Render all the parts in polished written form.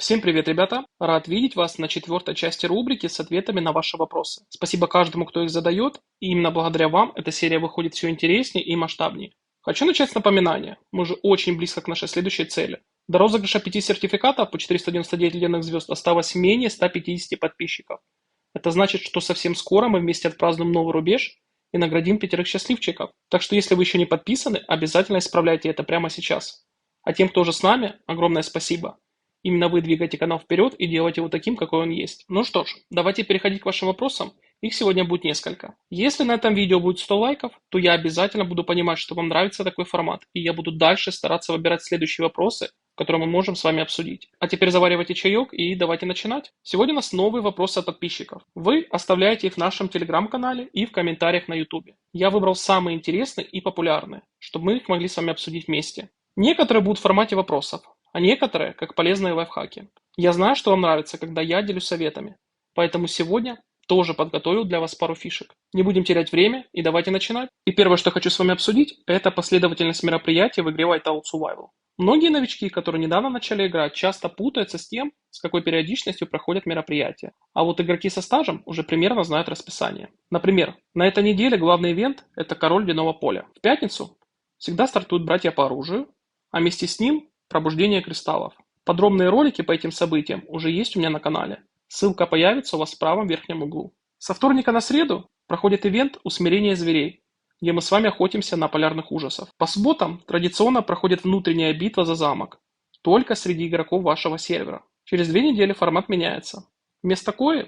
Всем привет, ребята! Рад видеть вас на четвертой части рубрики с ответами на ваши вопросы. Спасибо каждому, кто их задает, и именно благодаря вам эта серия выходит все интереснее и масштабнее. Хочу начать с напоминания. Мы уже очень близко к нашей следующей цели. До розыгрыша 5 сертификатов по 499 ледяных звезд осталось менее 150 подписчиков. Это значит, что совсем скоро мы вместе отпразднуем новый рубеж и наградим 5 счастливчиков. Так что если вы еще не подписаны, обязательно исправляйте это прямо сейчас. А тем, кто уже с нами, огромное спасибо. Именно вы двигаете канал вперед и делаете его таким, какой он есть. Ну что ж, давайте переходить к вашим вопросам. Их сегодня будет несколько. Если на этом видео будет 100 лайков, то я обязательно буду понимать, что вам нравится такой формат, и я буду дальше стараться выбирать следующие вопросы, которые мы можем с вами обсудить. А теперь заваривайте чаек и давайте начинать. Сегодня у нас новые вопросы от подписчиков. Вы оставляете их в нашем телеграм-канале и в комментариях на YouTube. Я выбрал самые интересные и популярные, чтобы мы их могли с вами обсудить вместе. Некоторые будут в формате вопросов, а некоторые как полезные лайфхаки. Я знаю, что вам нравится, когда я делюсь советами, поэтому сегодня тоже подготовил для вас пару фишек. Не будем терять время и давайте начинать. И первое, что хочу с вами обсудить, это последовательность мероприятий в игре Whiteout Survival. Многие новички, которые недавно начали играть, часто путаются с тем, с какой периодичностью проходят мероприятия. А вот игроки со стажем уже примерно знают расписание. Например, на этой неделе главный ивент – это Король Ледяного Поля. В пятницу всегда стартуют братья по оружию, а вместе с ним Пробуждение кристаллов. Подробные ролики по этим событиям уже есть у меня на канале. Ссылка появится у вас в правом верхнем углу. Со вторника на среду проходит ивент «Усмирение зверей», где мы с вами охотимся на полярных ужасов. По субботам традиционно проходит внутренняя битва за замок, только среди игроков вашего сервера. Через 2 недели формат меняется. Вместо кои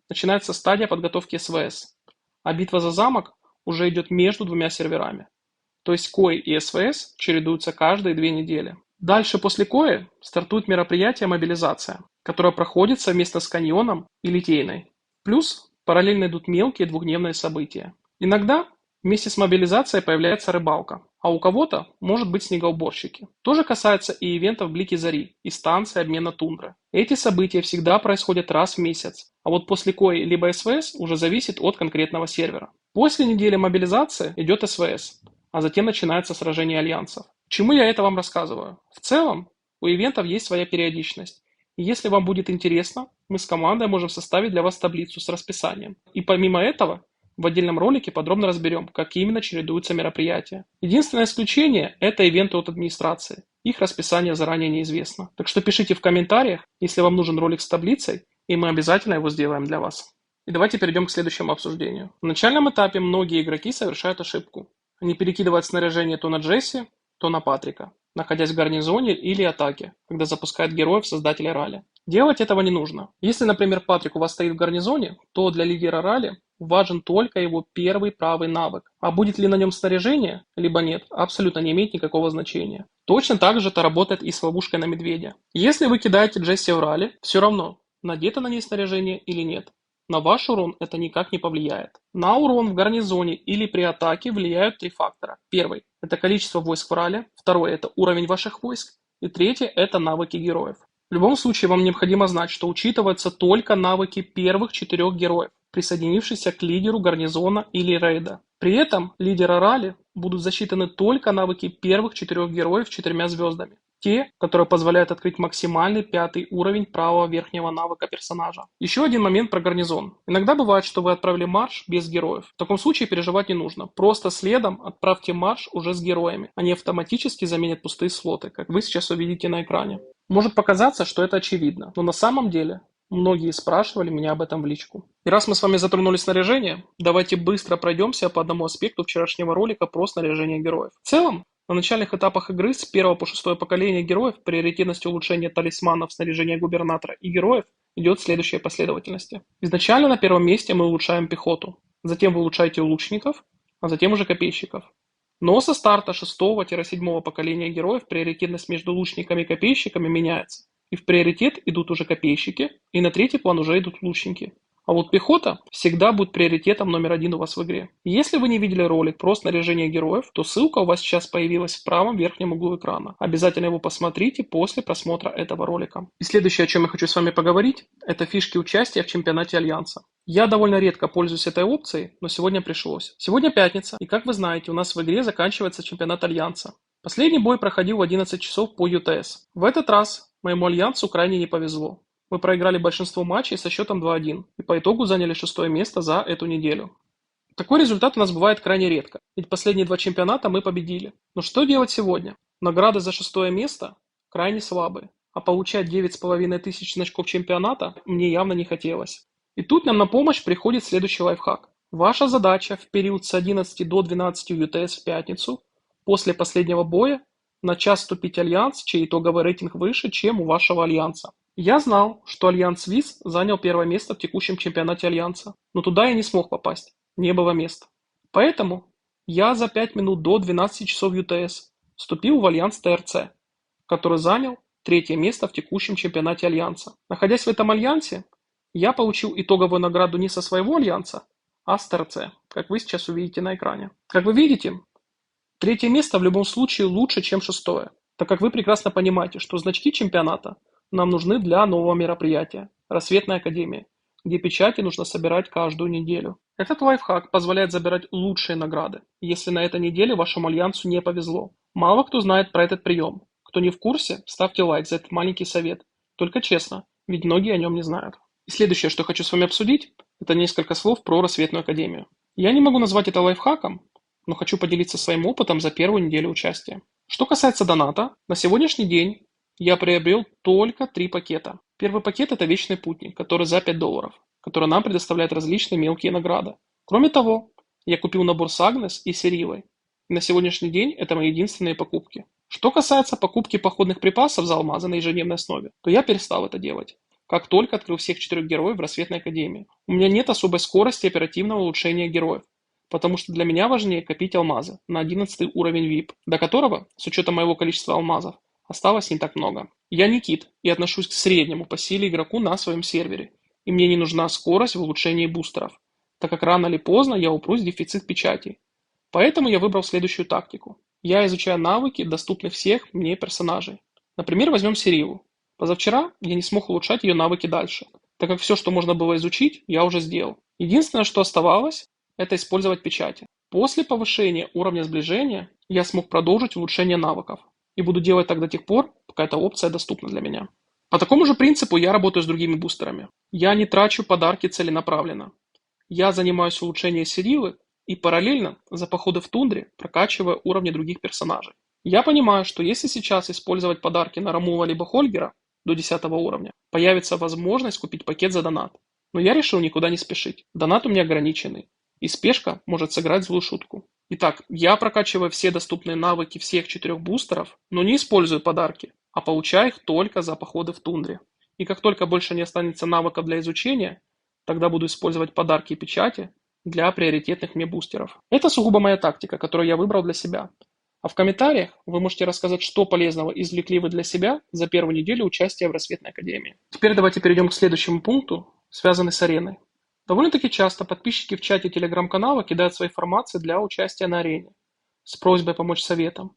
начинается стадия подготовки СВС, а битва за замок уже идет между 2 серверами. То есть кои и СВС чередуются каждые 2 недели. Дальше после кои стартует мероприятие «Мобилизация», которое проходит совместно с каньоном и литейной. Плюс параллельно идут мелкие двухдневные события. Иногда вместе с мобилизацией появляется рыбалка, а у кого-то может быть снегоуборщики. То же касается и ивентов «Блики Зари» и станции обмена тундры. Эти события всегда происходят раз в месяц, а вот после кои либо СВС уже зависит от конкретного сервера. После недели мобилизации идет СВС, а затем начинается сражение альянсов. Чему я это вам рассказываю? В целом, у ивентов есть своя периодичность. И если вам будет интересно, мы с командой можем составить для вас таблицу с расписанием. И помимо этого, в отдельном ролике подробно разберем, как именно чередуются мероприятия. Единственное исключение – это ивенты от администрации. Их расписание заранее неизвестно. Так что пишите в комментариях, если вам нужен ролик с таблицей, и мы обязательно его сделаем для вас. И давайте перейдем к следующему обсуждению. В начальном этапе многие игроки совершают ошибку. Они перекидывают снаряжение то на Джесси, то на Патрика, находясь в гарнизоне или атаке, когда запускают героев создателя ралли. Делать этого не нужно. Если, например, Патрик у вас стоит в гарнизоне, то для лидера ралли важен только его первый правый навык. А будет ли на нем снаряжение, либо нет, абсолютно не имеет никакого значения. Точно так же это работает и с ловушкой на медведя. Если вы кидаете Джесси в ралли, все равно, надето на ней снаряжение или нет. На ваш урон это никак не повлияет. На урон в гарнизоне или при атаке влияют 3 фактора. Первый – это количество войск в ралли. Второй – это уровень ваших войск. И третий – это навыки героев. В любом случае вам необходимо знать, что учитываются только навыки первых 4 героев, присоединившихся к лидеру гарнизона или рейда. При этом лидера ралли будут засчитаны только навыки первых 4 героев с 4 звездами. Те, которые позволяют открыть максимальный 5 уровень правого верхнего навыка персонажа. Еще один момент про гарнизон. Иногда бывает, что вы отправили марш без героев. В таком случае переживать не нужно. Просто следом отправьте марш уже с героями. Они автоматически заменят пустые слоты, как вы сейчас увидите на экране. Может показаться, что это очевидно, но на самом деле многие спрашивали меня об этом в личку. И раз мы с вами затронули снаряжение, давайте быстро пройдемся по одному аспекту вчерашнего ролика про снаряжение героев. В целом, на начальных этапах игры с 1 по 6 поколение героев приоритетность улучшения талисманов, снаряжения губернатора и героев идет в следующей последовательности. Изначально на первом месте мы улучшаем пехоту, затем вы улучшаете лучников, а затем уже копейщиков. Но со старта 6-7 поколения героев приоритетность между лучниками и копейщиками меняется. И в приоритет идут уже копейщики, и на третий план уже идут лучники. А вот пехота всегда будет приоритетом номер 1 у вас в игре. Если вы не видели ролик про снаряжение героев, то ссылка у вас сейчас появилась в правом верхнем углу экрана. Обязательно его посмотрите после просмотра этого ролика. И следующее, о чем я хочу с вами поговорить, это фишки участия в чемпионате Альянса. Я довольно редко пользуюсь этой опцией, но сегодня пришлось. Сегодня пятница, и как вы знаете, у нас в игре заканчивается чемпионат Альянса. Последний бой проходил в 11 часов по ЮТС. В этот раз моему альянсу крайне не повезло. Мы проиграли большинство матчей со счетом 2-1 и по итогу заняли 6-е место за эту неделю. Такой результат у нас бывает крайне редко, ведь последние два чемпионата мы победили. Но что делать сегодня? Награды за 6-е место крайне слабые, а получать 9500 значков чемпионата мне явно не хотелось. И тут нам на помощь приходит следующий лайфхак. Ваша задача в период с 11 до 12 ЮТС в пятницу, после последнего боя, на час вступить в альянс, чей итоговый рейтинг выше, чем у вашего альянса. Я знал, что альянс ВИС занял первое место в текущем чемпионате альянса, но туда я не смог попасть, не было места. Поэтому я за 5 минут до 12 часов ЮТС вступил в альянс ТРЦ, который занял третье место в текущем чемпионате альянса. Находясь в этом альянсе, я получил итоговую награду не со своего альянса, а с ТРЦ, как вы сейчас увидите на экране. Как вы видите, третье место в любом случае лучше, чем шестое, так как вы прекрасно понимаете, что значки чемпионата нам нужны для нового мероприятия – Рассветная Академия, где печати нужно собирать каждую неделю. Этот лайфхак позволяет забирать лучшие награды, если на этой неделе вашему альянсу не повезло. Мало кто знает про этот прием. Кто не в курсе, ставьте лайк за этот маленький совет. Только честно, ведь многие о нем не знают. И следующее, что хочу с вами обсудить, это несколько слов про Рассветную Академию. Я не могу назвать это лайфхаком, но хочу поделиться своим опытом за первую неделю участия. Что касается доната, на сегодняшний день я приобрел только 3 пакета. Первый пакет – это Вечный Путник, который за $5, который нам предоставляет различные мелкие награды. Кроме того, я купил набор с Агнес и Сиривой. И на сегодняшний день это мои единственные покупки. Что касается покупки походных припасов за алмазы на ежедневной основе, то я перестал это делать, как только открыл всех 4 героев в Рассветной Академии. У меня нет особой скорости оперативного улучшения героев, потому что для меня важнее копить алмазы на 11 уровень VIP, до которого, с учетом моего количества алмазов, осталось не так много. Я не кит и отношусь к среднему по силе игроку на своем сервере, и мне не нужна скорость в улучшении бустеров, так как рано или поздно я упрусь в дефицит печатей. Поэтому я выбрал следующую тактику. Я изучаю навыки доступных всех мне персонажей. Например, возьмем Сириву. Позавчера я не смог улучшать ее навыки дальше, так как все, что можно было изучить, я уже сделал. Единственное, что оставалось, это использовать печати. После повышения уровня сближения я смог продолжить улучшение навыков. И буду делать так до тех пор, пока эта опция доступна для меня. По такому же принципу я работаю с другими бустерами. Я не трачу подарки целенаправленно. Я занимаюсь улучшением Сиривы и параллельно за походы в тундре прокачиваю уровни других персонажей. Я понимаю, что если сейчас использовать подарки на Рамува либо Хольгера до 10 уровня, появится возможность купить пакет за донат. Но я решил никуда не спешить. Донат у меня ограниченный, и спешка может сыграть злую шутку. Итак, я прокачиваю все доступные навыки всех 4 бустеров, но не использую подарки, а получаю их только за походы в тундре. И как только больше не останется навыков для изучения, тогда буду использовать подарки и печати для приоритетных мне бустеров. Это сугубо моя тактика, которую я выбрал для себя. А в комментариях вы можете рассказать, что полезного извлекли вы для себя за первую неделю участия в Рассветной Академии. Теперь давайте перейдем к следующему пункту, связанный с ареной. Довольно-таки часто подписчики в чате телеграм-канала кидают свои формации для участия на арене с просьбой помочь советам,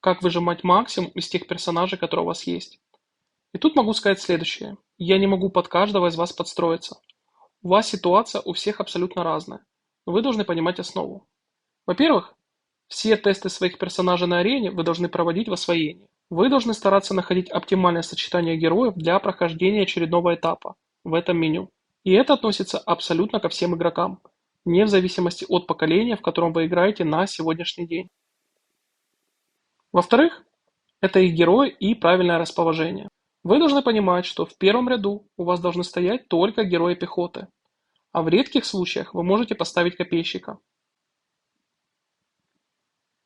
как выжимать максимум из тех персонажей, которые у вас есть. И тут могу сказать следующее. Я не могу под каждого из вас подстроиться. У вас ситуация у всех абсолютно разная, но вы должны понимать основу. Во-первых, все тесты своих персонажей на арене вы должны проводить в освоении. Вы должны стараться находить оптимальное сочетание героев для прохождения очередного этапа в этом меню. И это относится абсолютно ко всем игрокам, не в зависимости от поколения, в котором вы играете на сегодняшний день. Во-вторых, это их герои и правильное расположение. Вы должны понимать, что в первом ряду у вас должны стоять только герои пехоты, а в редких случаях вы можете поставить копейщика.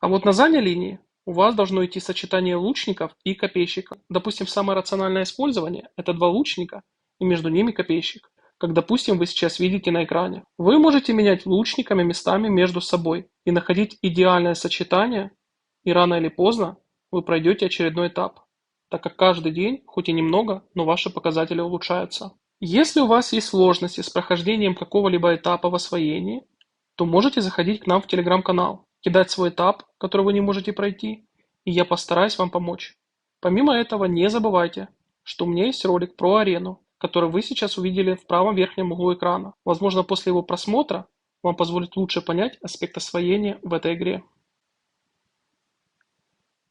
А вот на задней линии у вас должно идти сочетание лучников и копейщиков. Допустим, самое рациональное использование – это 2 лучника и между ними копейщик, как, допустим, вы сейчас видите на экране. Вы можете менять лучниками местами между собой и находить идеальное сочетание, и рано или поздно вы пройдете очередной этап, так как каждый день, хоть и немного, но ваши показатели улучшаются. Если у вас есть сложности с прохождением какого-либо этапа в освоении, то можете заходить к нам в телеграм-канал, кидать свой этап, который вы не можете пройти, и я постараюсь вам помочь. Помимо этого, не забывайте, что у меня есть ролик про арену, который вы сейчас увидели в правом верхнем углу экрана. Возможно, после его просмотра вам позволит лучше понять аспект освоения в этой игре.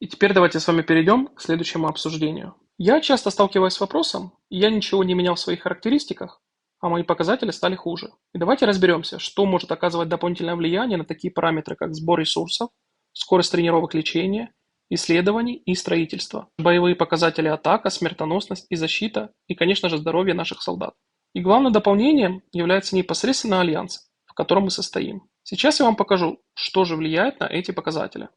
И теперь давайте с вами перейдем к следующему обсуждению. Я часто сталкиваюсь с вопросом, и я ничего не менял в своих характеристиках, а мои показатели стали хуже. И давайте разберемся, что может оказывать дополнительное влияние на такие параметры, как сбор ресурсов, скорость тренировок лечения, исследований и строительства, боевые показатели атака, смертоносность и защита, и, конечно же, здоровье наших солдат. И главным дополнением является непосредственно альянс, в котором мы состоим. Сейчас я вам покажу, что же влияет на эти показатели.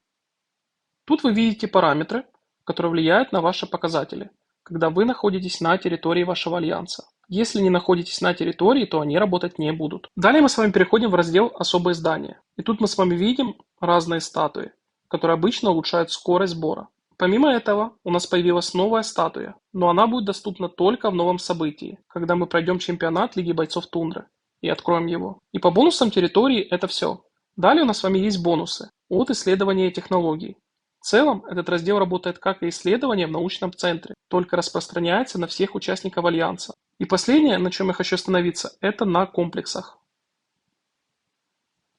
Тут вы видите параметры, которые влияют на ваши показатели, когда вы находитесь на территории вашего альянса. Если не находитесь на территории, то они работать не будут. Далее мы с вами переходим в раздел «Особые здания». И тут мы с вами видим разные статуи, которые обычно улучшают скорость сбора. Помимо этого, у нас появилась новая статуя, но она будет доступна только в новом событии, когда мы пройдем чемпионат Лиги бойцов Тундры и откроем его. И по бонусам территории это все. Далее у нас с вами есть бонусы от исследования технологий. В целом, этот раздел работает как и исследование в научном центре, только распространяется на всех участников Альянса. И последнее, на чем я хочу остановиться, это на комплексах.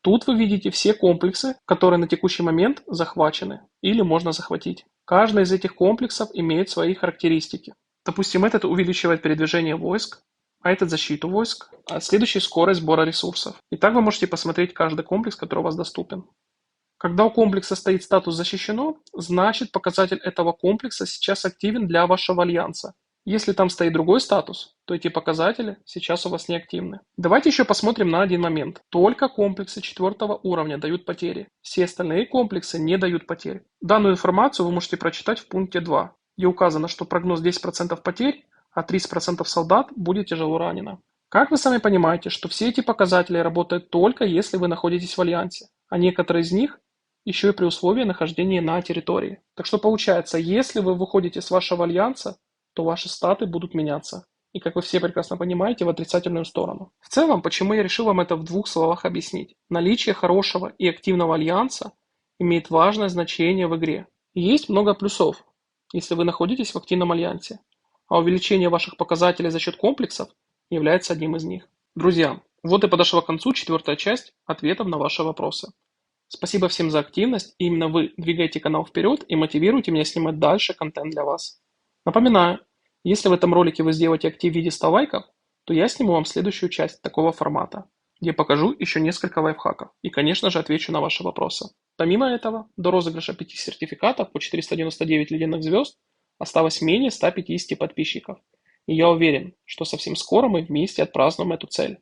Тут вы видите все комплексы, которые на текущий момент захвачены или можно захватить. Каждый из этих комплексов имеет свои характеристики. Допустим, этот увеличивает передвижение войск, а этот защиту войск, а следующий скорость сбора ресурсов. И так вы можете посмотреть каждый комплекс, который у вас доступен. Когда у комплекса стоит статус «Защищено», значит показатель этого комплекса сейчас активен для вашего альянса. Если там стоит другой статус, то эти показатели сейчас у вас не активны. Давайте еще посмотрим на один момент. Только комплексы 4 уровня дают потери. Все остальные комплексы не дают потерь. Данную информацию вы можете прочитать в пункте 2, где указано, что прогноз 10% потерь, а 30% солдат будет тяжело ранено. Как вы сами понимаете, что все эти показатели работают только если вы находитесь в альянсе, а некоторые из них еще и при условии нахождения на территории. Так что получается, если вы выходите с вашего альянса, то ваши статы будут меняться. И, как вы все прекрасно понимаете, в отрицательную сторону. В целом, почему я решил вам это в 2 словах объяснить? Наличие хорошего и активного альянса имеет важное значение в игре. И есть много плюсов, если вы находитесь в активном альянсе. А увеличение ваших показателей за счет комплексов является одним из них. Друзья, вот и подошла к концу 4-я часть ответов на ваши вопросы. Спасибо всем за активность, и именно вы двигаете канал вперед и мотивируете меня снимать дальше контент для вас. Напоминаю, если в этом ролике вы сделаете актив в виде 100 лайков, то я сниму вам следующую часть такого формата, где покажу еще несколько лайфхаков и, конечно же, отвечу на ваши вопросы. Помимо этого, до розыгрыша 5 сертификатов по 499 ледяных звезд осталось менее 150 подписчиков, и я уверен, что совсем скоро мы вместе отпразднуем эту цель.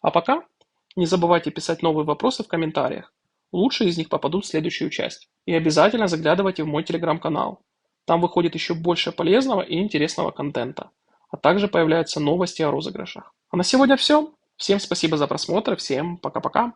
А пока не забывайте писать новые вопросы в комментариях. Лучшие из них попадут в следующую часть. И обязательно заглядывайте в мой телеграм-канал. Там выходит еще больше полезного и интересного контента. А также появляются новости о розыгрышах. А на сегодня все. Всем спасибо за просмотр. Всем пока-пока.